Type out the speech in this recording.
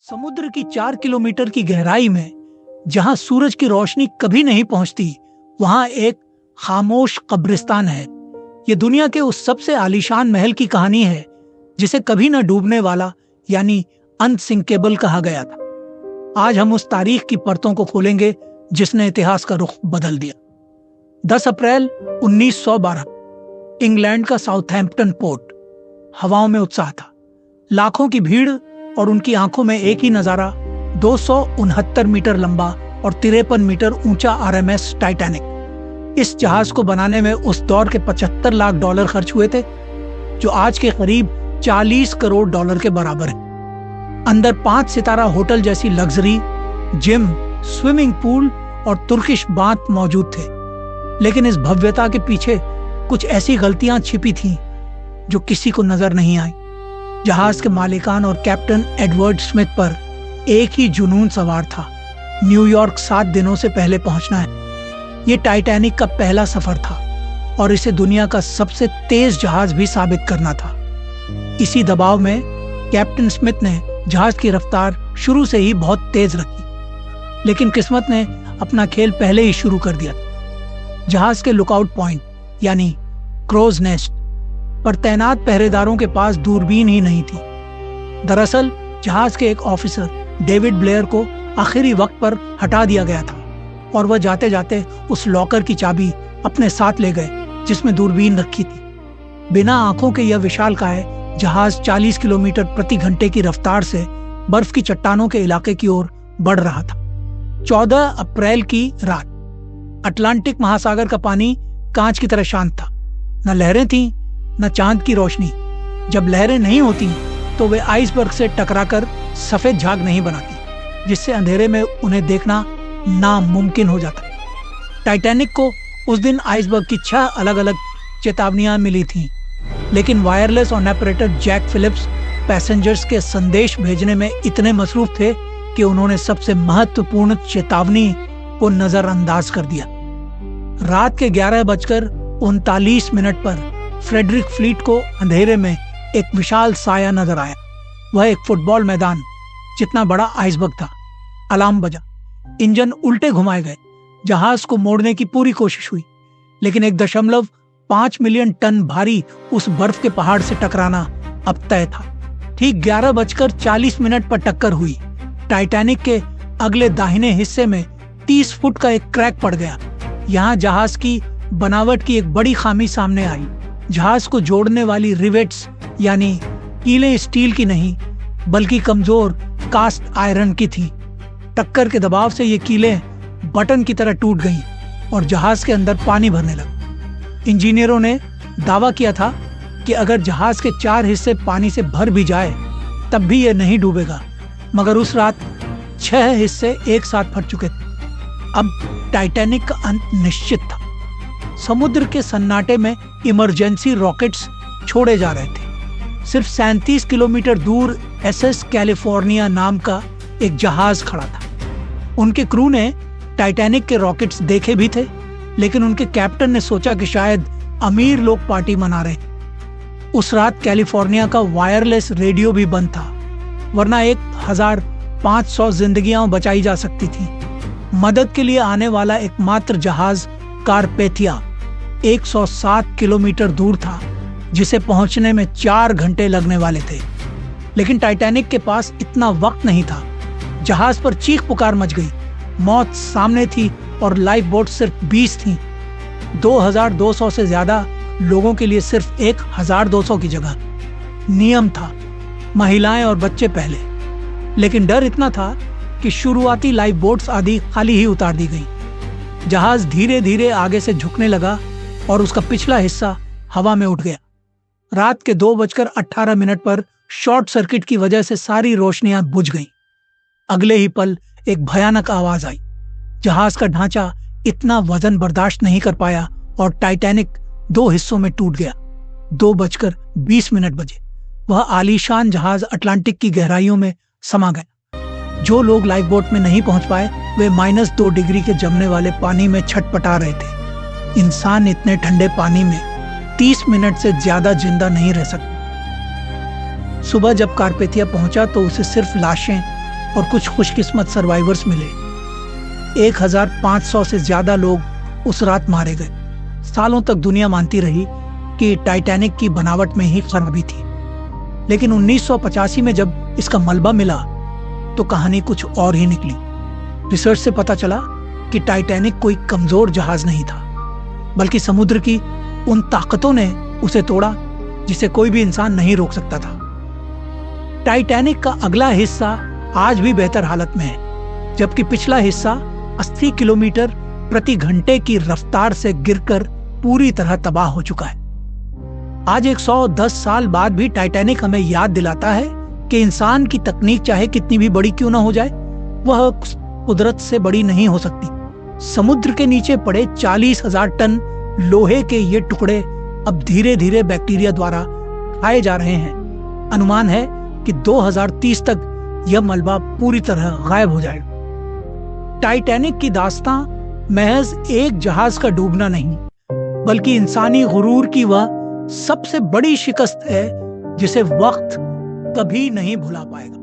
समुद्र की 4 किलोमीटर की गहराई में जहां सूरज की रोशनी कभी नहीं पहुंचती, वहां एक खामोश कब्रिस्तान है। ये दुनिया के उस सबसे आलीशान महल की कहानी है जिसे कभी न डूबने वाला यानी अनसिंकेबल कहा गया था। आज हम उस तारीख की परतों को खोलेंगे जिसने इतिहास का रुख बदल दिया। 10 अप्रैल 1912 इंग्लैंड का साउथहैम्पटन पोर्ट। हवाओं में उत्साह था, लाखों की भीड़ और उनकी आंखों में एक ही नजारा, 269 मीटर लंबा और 53 मीटर ऊंचा आरएमएस टाइटैनिक। इस जहाज को बनाने में उस दौर के $75 लाख खर्च हुए थे, जो आज के करीब $40 करोड़ के बराबर है। अंदर 5 सितारा होटल जैसी लग्जरी, जिम, स्विमिंग पूल और तुर्किश बांथ मौजूद थे। लेकिन इस भव्यता के पीछे कुछ ऐसी गलतियां छिपी थीं जो किसी को नजर नहीं आई। जहाज के मालिकान और कैप्टन एडवर्ड स्मिथ पर एक ही जुनून सवार था, न्यूयॉर्क 7 दिनों से पहले पहुंचना है। ये टाइटैनिक का पहला सफर था और इसे दुनिया का सबसे तेज जहाज भी साबित करना था। इसी दबाव में कैप्टन स्मिथ ने जहाज की रफ्तार शुरू से ही बहुत तेज रखी, लेकिन किस्मत ने अपना खेल पहले ही शुरू कर दिया। जहाज के लुकआउट पॉइंट यानी क्रोज नेस्ट पर तैनात पहरेदारों के पास दूरबीन ही नहीं थी। दरअसल जहाज के एक ऑफिसर डेविड ब्लेयर को आखिरी वक्त पर हटा दिया गया था और वह जाते जाते उस लॉकर की चाबी अपने साथ ले गए जिसमें दूरबीन रखी थी। बिना आंखों के यह विशालकाय जहाज 40 किलोमीटर प्रति घंटे की रफ्तार से बर्फ की चट्टानों के इलाके की ओर बढ़ रहा था। 14 अप्रैल की रात अटलांटिक महासागर का पानी कांच की तरह शांत था। न लहरें थीं, न चांद की रोशनी। जब लहरें नहीं होती तो वे आइसबर्ग से टकराकर सफेद झाग नहीं बनाती, जिससे अंधेरे में उन्हें देखना नामुमकिन हो जाता। टाइटैनिक को उस दिन आइसबर्ग की 6 अलग अलग चेतावनियां मिली थीं, लेकिन वायरलेस और ऑपरेटर जैक फिलिप्स पैसेंजर्स के संदेश भेजने में इतने मसरूफ थे कि उन्होंने सबसे महत्वपूर्ण चेतावनी को नजरअंदाज कर दिया। रात के 11:39 पर फ्रेडरिक फ्लीट को अंधेरे में एक विशाल साया नजर आया। वह एक फुटबॉल मैदान जितना बड़ा आइसबर्ग था। अलार्म बजा, इंजन उल्टे घुमाए गए। जहाज को मोड़ने की पूरी कोशिश हुई, लेकिन 1.5 मिलियन टन भारी उस बर्फ के पहाड़ से टकराना अब तय था। ठीक 11:40 पर टक्कर हुई। टाइटैनिक के अगले दाहिने हिस्से में 30 फुट का एक क्रैक पड़ गया। यहाँ जहाज की बनावट की एक बड़ी खामी सामने आई। जहाज को जोड़ने वाली रिवेट्स यानी कीलें स्टील की नहीं बल्कि कमजोर कास्ट आयरन की थीं। टक्कर के दबाव से ये कीलें बटन की तरह टूट गईं और जहाज के अंदर पानी भरने लगा। इंजीनियरों ने दावा किया था कि अगर जहाज के 4 हिस्से पानी से भर भी जाए तब भी ये नहीं डूबेगा, मगर उस रात 6 हिस्से एक साथ फट चुके थे। अब टाइटैनिक का अंत निश्चित था। समुद्र के सन्नाटे में इमरजेंसी रॉकेट्स छोड़े जा रहे थे। सिर्फ 37 किलोमीटर दूर एसएस कैलिफोर्निया नाम का एक जहाज खड़ा था। उनके क्रू ने टाइटैनिक के रॉकेट्स देखे भी थे, लेकिन उनके कैप्टन ने सोचा कि शायद अमीर लोग पार्टी मना रहे। उस रात कैलिफोर्निया का वायरलेस रेडियो भी बंद था, वरना 1500 जिंदगियां बचाई जा सकती थी। मदद के लिए आने वाला एकमात्र जहाज कारपेथिया 107 किलोमीटर दूर था, जिसे पहुंचने में 4 घंटे लगने वाले थे। लेकिन टाइटैनिक के पास इतना वक्त नहीं था। जहाज पर चीख पुकार मच गई। मौत सामने थी और लाइफ बोट सिर्फ 20 थीं। 2200 से ज्यादा लोगों के लिए सिर्फ 1200 की जगह। नियम था, महिलाएं और बच्चे पहले। लेकिन डर इतना था कि शुरुआती लाइफ बोट्स आदि खाली ही उतार दी गई। जहाज धीरे धीरे आगे से झुकने लगा और उसका पिछला हिस्सा हवा में उठ गया। रात के 2:18 पर शॉर्ट सर्किट की वजह से सारी रोशनियां बुझ गईं। अगले ही पल एक भयानक आवाज आई। जहाज का ढांचा इतना वजन बर्दाश्त नहीं कर पाया और टाइटैनिक 2 हिस्सों में टूट गया। 2:20 बजे वह आलीशान जहाज अटलांटिक की गहराइयों में समा गया। जो लोग लाइफ बोट में नहीं पहुंच पाए वे -2 डिग्री के जमने वाले पानी में छटपटा रहे थे। इंसान इतने ठंडे पानी में 30 मिनट से ज्यादा जिंदा नहीं रह सकता। सुबह जब कारपेथिया पहुंचा तो उसे सिर्फ लाशें और कुछ खुशकिस्मत सर्वाइवर्स मिले। 1500 से ज्यादा लोग उस रात मारे गए। सालों तक दुनिया मानती रही कि टाइटैनिक की बनावट में ही खराबी थी, लेकिन 1985 में जब इसका मलबा मिला तो कहानी कुछ और ही निकली। रिसर्च से पता चला कि टाइटैनिक कोई कमजोर जहाज नहीं था, बल्कि समुद्र की उन ताकतों ने उसे तोड़ा जिसे कोई भी इंसान नहीं रोक सकता था। टाइटैनिक का अगला हिस्सा आज भी बेहतर हालत में है, जबकि पिछला हिस्सा 80 किलोमीटर प्रति घंटे की रफ्तार से गिरकर पूरी तरह तबाह हो चुका है। आज 110 साल बाद भी टाइटैनिक हमें याद दिलाता है कि इंसान की तकनीक चाहे कितनी भी बड़ी क्यों ना हो जाए, वह कुदरत से बड़ी नहीं हो सकती। समुद्र के नीचे पड़े 40,000 टन लोहे के ये टुकड़े अब धीरे धीरे बैक्टीरिया द्वारा खाए जा रहे हैं। अनुमान है कि 2030 तक यह मलबा पूरी तरह गायब हो जाएगा। टाइटैनिक की दास्तां महज एक जहाज का डूबना नहीं, बल्कि इंसानी गुरूर की वह सबसे बड़ी शिकस्त है जिसे वक्त कभी नहीं भुला पाएगा।